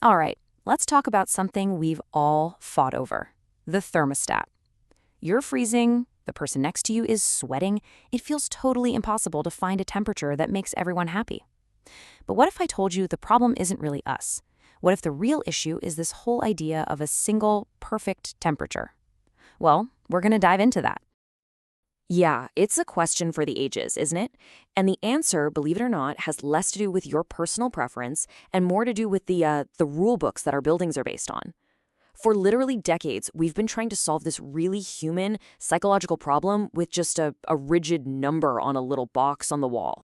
All right, let's talk about something we've all fought over: the thermostat. You're freezing, the person next to you is sweating. It feels totally impossible to find a temperature that makes everyone happy. But what if I told you the problem isn't really us? What if the real issue is this whole idea of a single, perfect temperature? Well, we're going to dive into that. Yeah, it's a question for the ages, isn't it? And the answer, believe it or not, has less to do with your personal preference and more to do with the rule books that our buildings are based on. For literally decades, we've been trying to solve this really human, psychological problem with just a rigid number on a little box on the wall.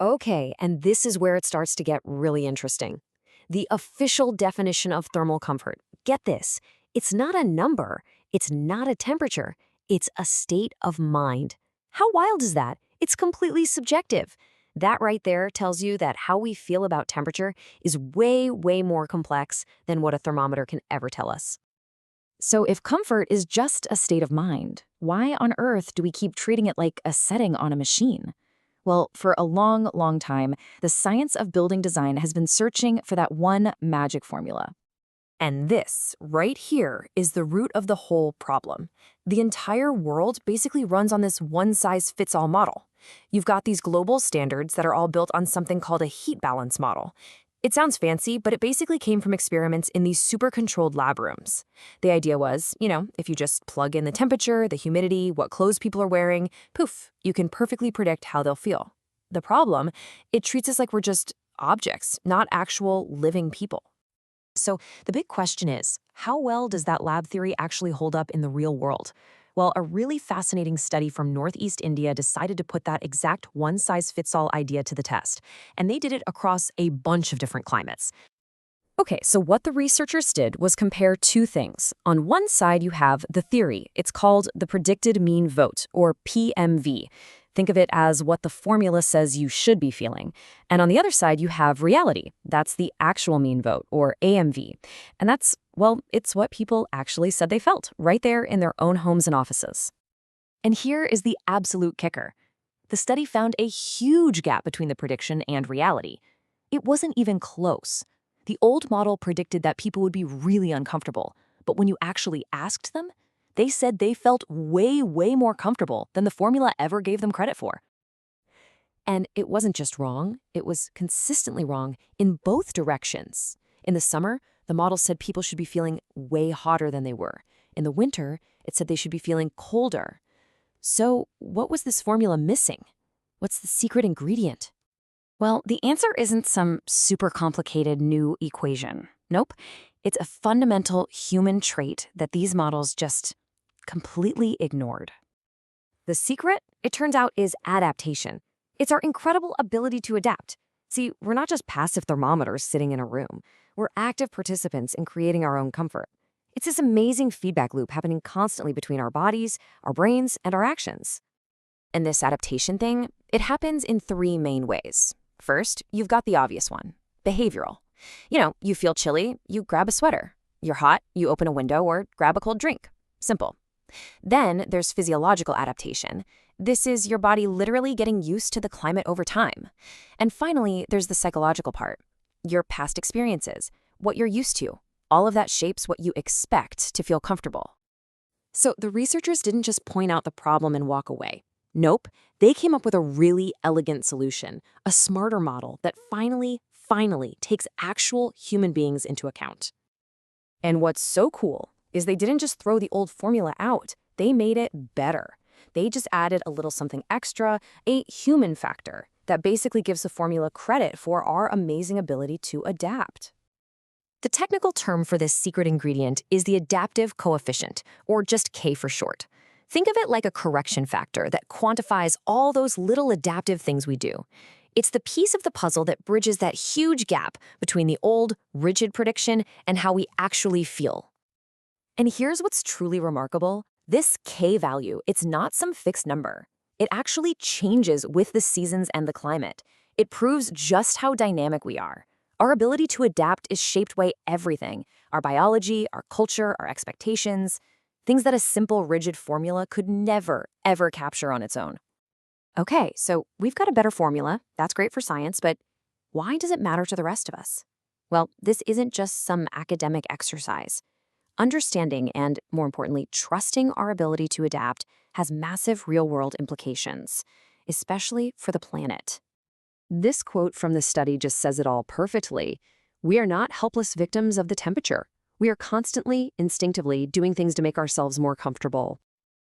Okay, and this is where it starts to get really interesting. The official definition of thermal comfort. Get this, it's not a number, it's not a temperature, it's a state of mind. How wild is that? It's completely subjective. That right there tells you that how we feel about temperature is way, way more complex than what a thermometer can ever tell us. So if comfort is just a state of mind, why on earth do we keep treating it like a setting on a machine? Well, for a long, long time, the science of building design has been searching for that one magic formula. And this, right here, is the root of the whole problem. The entire world basically runs on this one-size-fits-all model. You've got these global standards that are all built on something called a heat balance model. It sounds fancy, but it basically came from experiments in these super-controlled lab rooms. The idea was, if you just plug in the temperature, the humidity, what clothes people are wearing, poof, you can perfectly predict how they'll feel. The problem, it treats us like we're just objects, not actual living people. So the big question is, how well does that lab theory actually hold up in the real world? Well, a really fascinating study from Northeast India decided to put that exact one-size-fits-all idea to the test, and they did it across a bunch of different climates. Okay, so what the researchers did was compare two things. On one side, you have the theory. It's called the predicted mean vote, or PMV. Think of it as what the formula says you should be feeling. And on the other side, you have reality. That's the actual mean vote, or AMV. And that's, well, it's what people actually said they felt, right there in their own homes and offices. And here is the absolute kicker. The study found a huge gap between the prediction and reality. It wasn't even close. The old model predicted that people would be really uncomfortable, but when you actually asked them, they said they felt way, way more comfortable than the formula ever gave them credit for. And it wasn't just wrong, it was consistently wrong in both directions. In the summer, the model said people should be feeling way hotter than they were. In the winter, it said they should be feeling colder. So, what was this formula missing? What's the secret ingredient? Well, the answer isn't some super complicated new equation. Nope. It's a fundamental human trait that these models just completely ignored. The secret, it turns out, is adaptation. It's our incredible ability to adapt. See, we're not just passive thermometers sitting in a room. We're active participants in creating our own comfort. It's this amazing feedback loop happening constantly between our bodies, our brains, and our actions. And this adaptation thing, it happens in three main ways. First, you've got the obvious one, behavioral. You feel chilly, you grab a sweater. You're hot, you open a window or grab a cold drink. Simple. Then there's physiological adaptation. This is your body literally getting used to the climate over time. And finally, there's the psychological part. Your past experiences, what you're used to. All of that shapes what you expect to feel comfortable. So the researchers didn't just point out the problem and walk away. Nope, they came up with a really elegant solution, a smarter model that finally takes actual human beings into account. And what's so cool is they didn't just throw the old formula out, they made it better. They just added a little something extra, a human factor, that basically gives the formula credit for our amazing ability to adapt. The technical term for this secret ingredient is the adaptive coefficient, or just K for short. Think of it like a correction factor that quantifies all those little adaptive things we do. It's the piece of the puzzle that bridges that huge gap between the old, rigid prediction and how we actually feel. And here's what's truly remarkable. This K value, it's not some fixed number. It actually changes with the seasons and the climate. It proves just how dynamic we are. Our ability to adapt is shaped by everything: our biology, our culture, our expectations, things that a simple, rigid formula could never, ever capture on its own. Okay, so we've got a better formula. That's great for science, but why does it matter to the rest of us? Well, this isn't just some academic exercise. Understanding and, more importantly, trusting our ability to adapt has massive real-world implications, especially for the planet. This quote from the study just says it all perfectly. We are not helpless victims of the temperature. We are constantly, instinctively doing things to make ourselves more comfortable.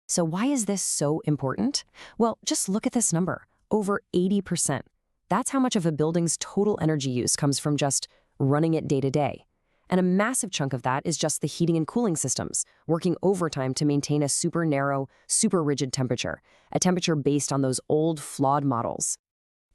So why is this so important? Well, just look at this number, over 80%. That's how much of a building's total energy use comes from just running it day to day. And a massive chunk of that is just the heating and cooling systems, working overtime to maintain a super narrow, super rigid temperature, a temperature based on those old, flawed models.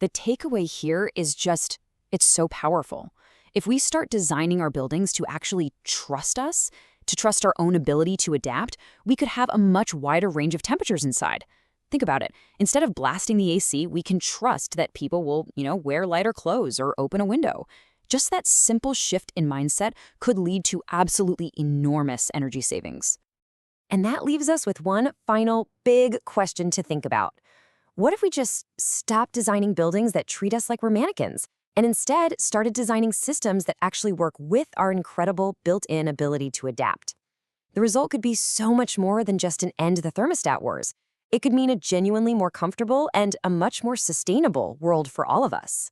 The takeaway here is just, it's so powerful. If we start designing our buildings to actually trust us, to trust our own ability to adapt, we could have a much wider range of temperatures inside. Think about it. Instead of blasting the AC, we can trust that people will, wear lighter clothes or open a window. Just that simple shift in mindset could lead to absolutely enormous energy savings. And that leaves us with one final big question to think about. What if we just stopped designing buildings that treat us like we're mannequins and instead started designing systems that actually work with our incredible built-in ability to adapt? The result could be so much more than just an end to the thermostat wars. It could mean a genuinely more comfortable and a much more sustainable world for all of us.